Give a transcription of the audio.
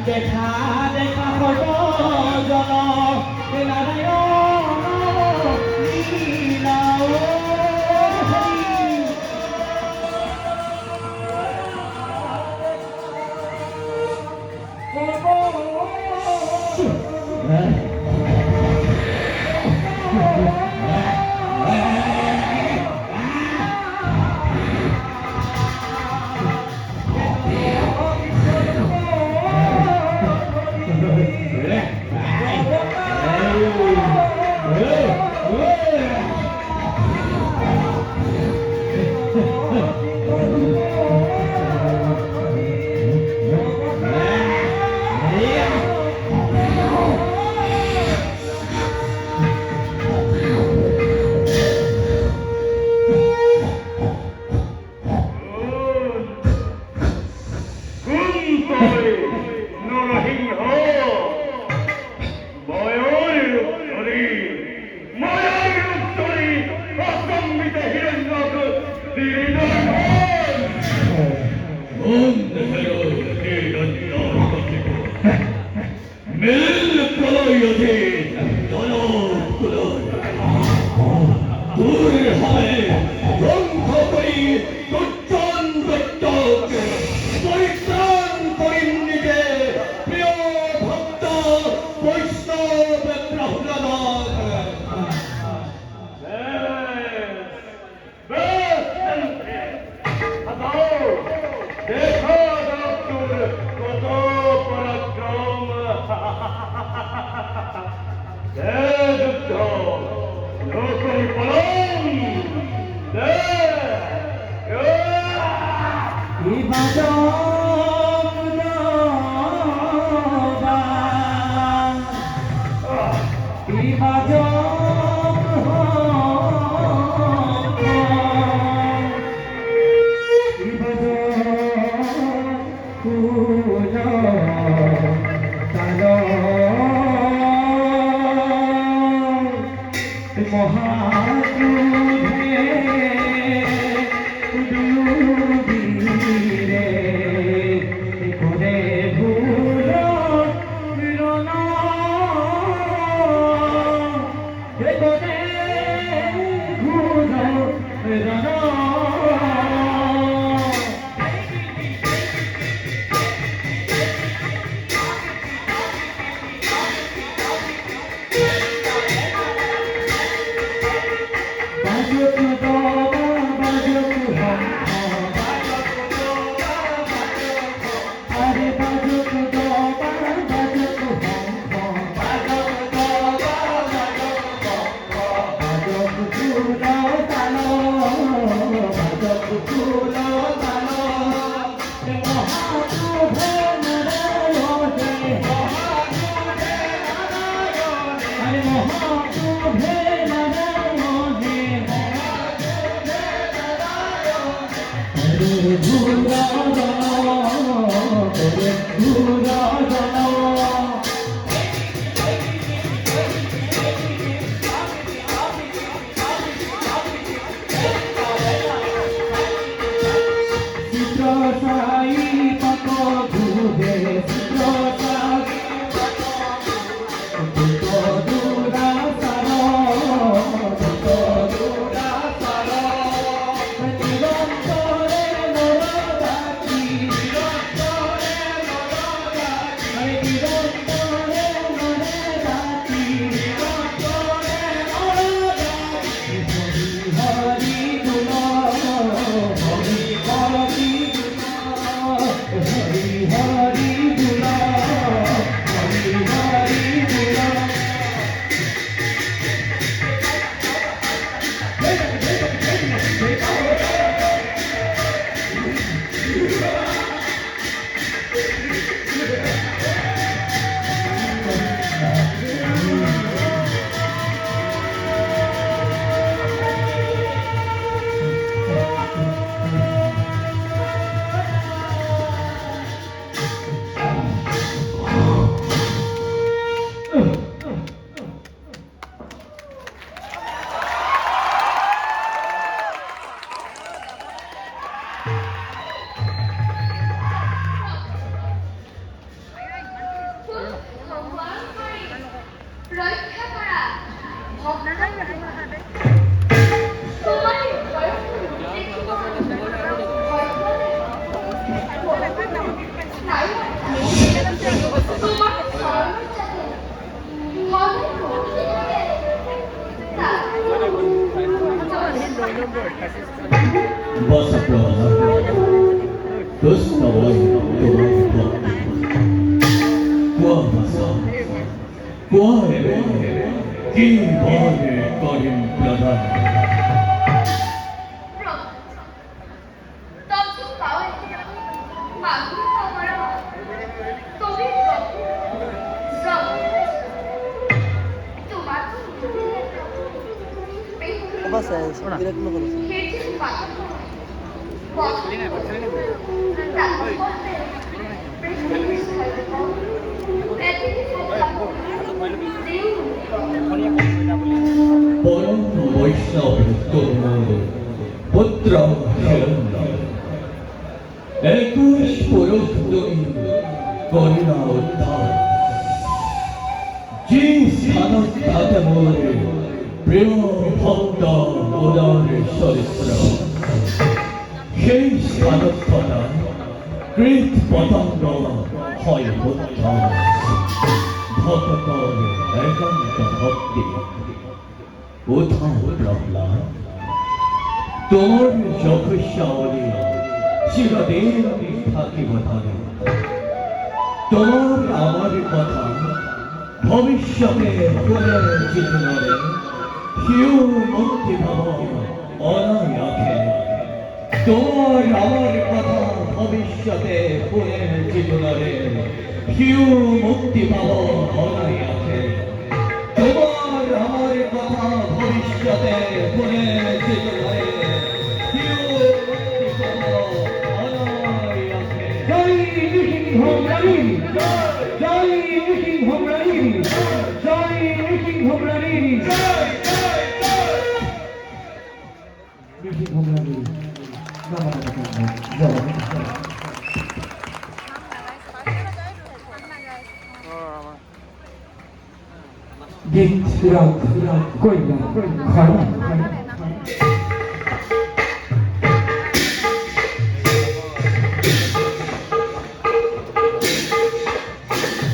দেখা দেখা হলো জন Basta prova, questa volta domani qua masa, qua è chi vuole con il piano. Apa saya? Tidak perlu kalau. পরম বৈষ্ণব তোমর পুত্র হিরণ্য 21 পুরুষ তুমি করিলা উদ্ধার যে স্থানত থাকে মোর প্রিয় ভক্ত উদার চরিত্র সেই স্থানত থকা কৃত পতঙ্গ হয় বুদ্ধ ভক্তর একান্ত ভক্তি উঠাও প্রহ্লাদ তোমার যশস্যাবলী চিরদিন থাকিব ধরে তোমার আমার কথা ভবিষ্যতে পুনর জীবনে হিউ মুক্তি ভাব অনায়াসে তোমার আমার কথা ভবিষ্যতে পুনর জীবনে হিউ মুক্তি ভাব অনায়াসে তোমার আমার কথা ভবিষ্যতে পুনর জীবনে হিউ মুক্তি ভাব অনায়াসে জয় নৃসিংহ প্রাণী জয় নৃসিংহ প্রাণী জয় নৃসিংহ প্রাণী নৃসিংহ প্রাণী গীত রাগ কইলা খরা